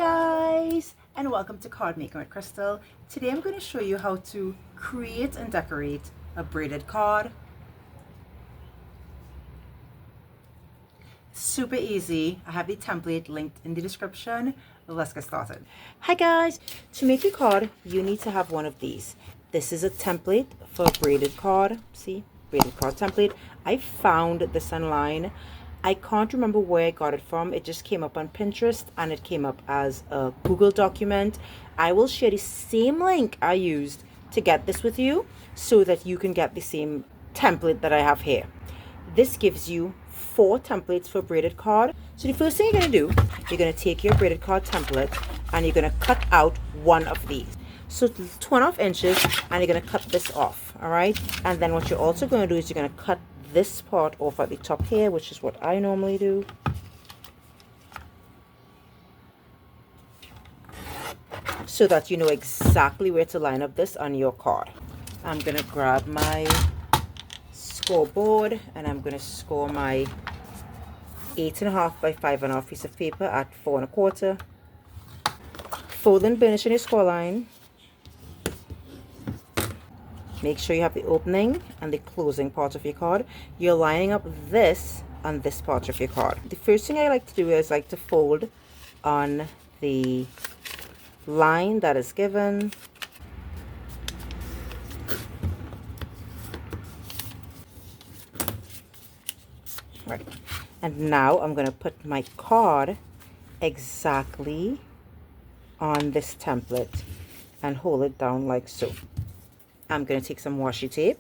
Guys, and welcome to Cardmaking with Crystal. Today I'm going to show you how to create and decorate a braided card. Super easy. I have the template linked in the description. Let's get started. Hi guys, to make a card you need to have one of these. This is a template for a braided card. See, braided card template. I found this online. I can't remember where I got it from. It just came up on Pinterest and it came up as a Google document. I will share the same link I used to get this with you so that you can get the same template that I have here. This gives you 4 templates for braided card. So the first thing you're going to do, you're going to take your braided card template and you're going to cut out one of these. So 2.5 inches, and you're going to cut this off, all right? And then what you're also going to do is you're going to cut this part off at the top here, which is what I normally do. So that you know exactly where to line up this on your card. I'm going to grab my scoreboard and I'm going to score my 8.5 by 5.5 piece of paper at 4 1/4. Fold and burnish in your score line. Make sure you have the opening and the closing part of your card. You're lining up this on this part of your card. The first thing I like to do is like to fold on the line that is given. Right. And now I'm going to put my card exactly on this template and hold it down like so. I'm going to take some washi tape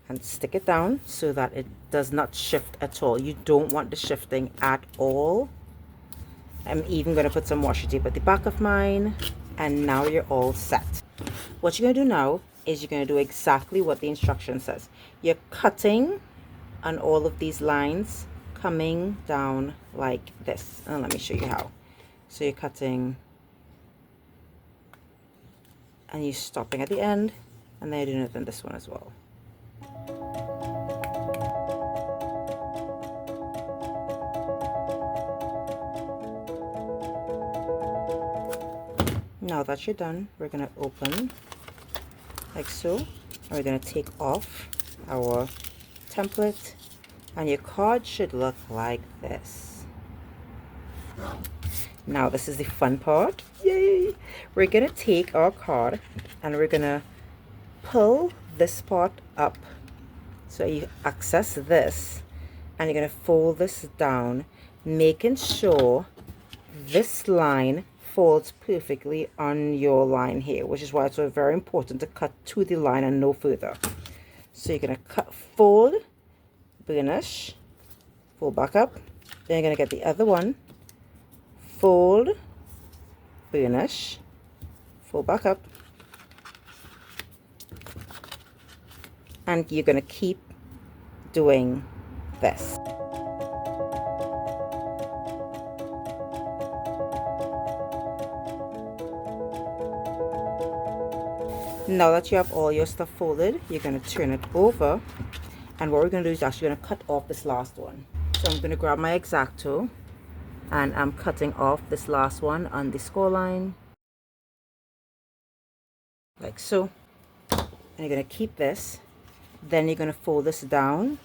and stick it down so that it does not shift at all. You don't want the shifting at all. I'm even going to put some washi tape at the back of mine, and now you're all set. What you're going to do now is you're going to do exactly what the instruction says. You're cutting on all of these lines, coming down like this. And let me show you how. So you're cutting and you're stopping at the end. And then you're doing it in this one as well. Now that you're done, we're going to open like so. And we're going to take off our template. And your card should look like this. Now this is the fun part. Yay! We're going to take our card and we're going to pull this part up, so you access this and you're going to fold this down, making sure this line folds perfectly on your line here, which is why it's so very important to cut to the line and no further. So you're going to cut, fold, burnish, fold back up, then you're going to get the other one, fold, burnish, fold back up, and you're going to keep doing this. Now that you have all your stuff folded, you're going to turn it over, and what we're going to do is actually going to cut off this last one. So I'm going to grab my X-Acto and I'm cutting off this last one on the score line like so, and you're going to keep this. Then you're going to fold this down,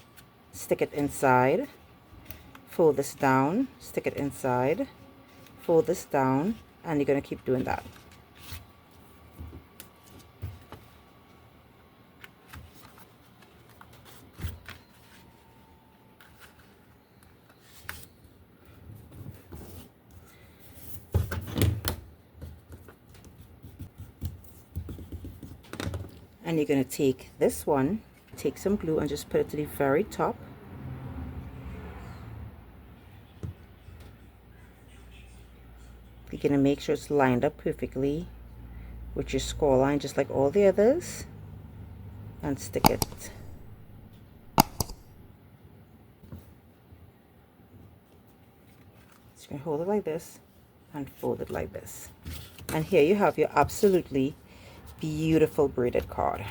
stick it inside, fold this down, stick it inside, fold this down, and you're going to keep doing that. And you're going to take this one, take some glue and just put it to the very top. You're going to make sure it's lined up perfectly with your score line, just like all the others, and stick it. So you're going to hold it like this and fold it like this. And here you have your absolutely beautiful braided card.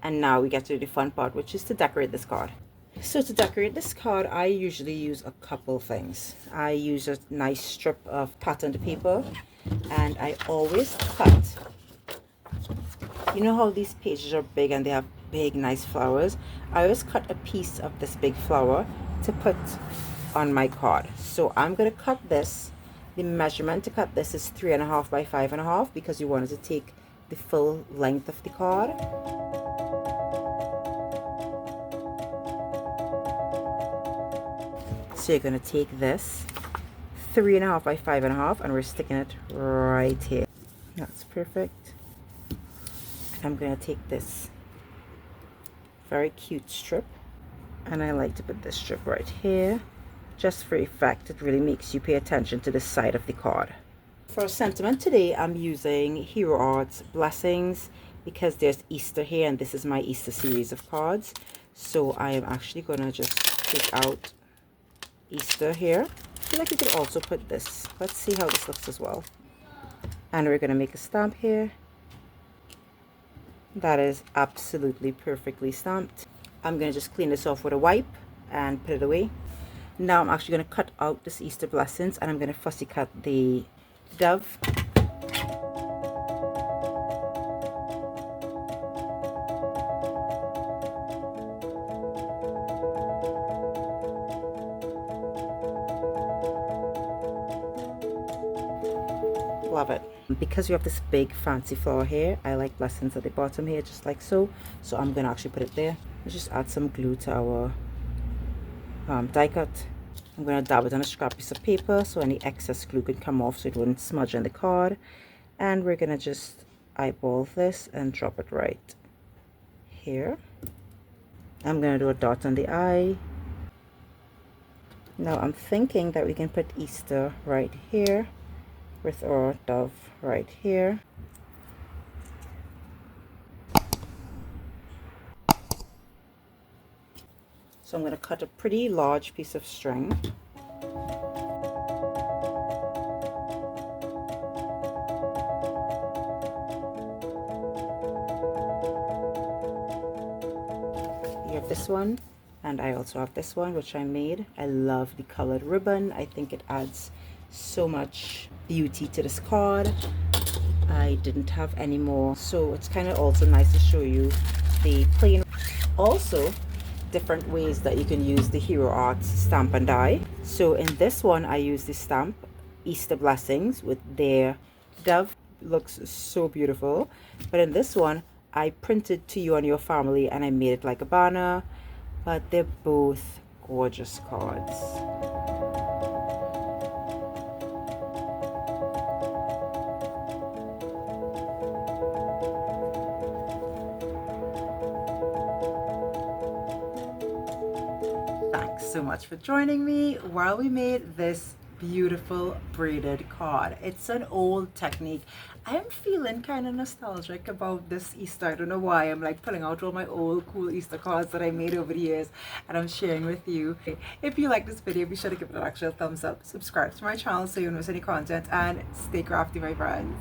And now we get to the fun part, which is to decorate this card. So to decorate this card, I usually use a couple things. I use a nice strip of patterned paper, and I always cut. You know how these pages are big and they have big nice flowers? I always cut a piece of this big flower to put on my card. So I'm going to cut this. The measurement to cut this is 3.5 by 5.5 because you wanted to take the full length of the card. So you're going to take this 3.5 by 5.5 and we're sticking it right here. That's perfect. I'm going to take this very cute strip, and I like to put this strip right here just for effect. It really makes you pay attention to the side of the card. For sentiment today, I'm using Hero Arts Blessings because there's Easter here and this is my Easter series of cards. So I am actually going to just take out Easter here. I feel like we could also put this. Let's see how this looks as well. And we're going to make a stamp here. That is absolutely perfectly stamped. I'm going to just clean this off with a wipe and put it away. Now I'm actually going to cut out this Easter Blessings and I'm going to fussy cut the dove. Love it. Because we have this big fancy flower here, I like blessings at the bottom here, just like so. So I'm going to actually put it there. Let's just add some glue to our die cut. I'm going to dab it on a scrap piece of paper so any excess glue can come off so it wouldn't smudge on the card. And we're going to just eyeball this and drop it right here. I'm going to do a dot on the eye. Now I'm thinking that we can put Easter right here with our dove right here. So I'm going to cut a pretty large piece of string. You have this one, and I also have this one which I made. I love the colored ribbon. I think it adds so much beauty to this card. I didn't have any more, so it's kind of also nice to show you the plain. Also, different ways that you can use the Hero Arts stamp and die. So in this one I use the stamp Easter Blessings with their dove. Looks so beautiful. But in this one I printed To You and Your Family and I made it like a banner. But they're both gorgeous cards. Thanks so much for joining me while we made this beautiful braided card. It's an old technique. I'm feeling kind of nostalgic about this Easter. I don't know why. I'm like pulling out all my old cool Easter cards that I made over the years and I'm sharing with you. If you like this video, be sure to give it an actual thumbs up, subscribe to my channel so you don't miss any content, and stay crafty, my friends.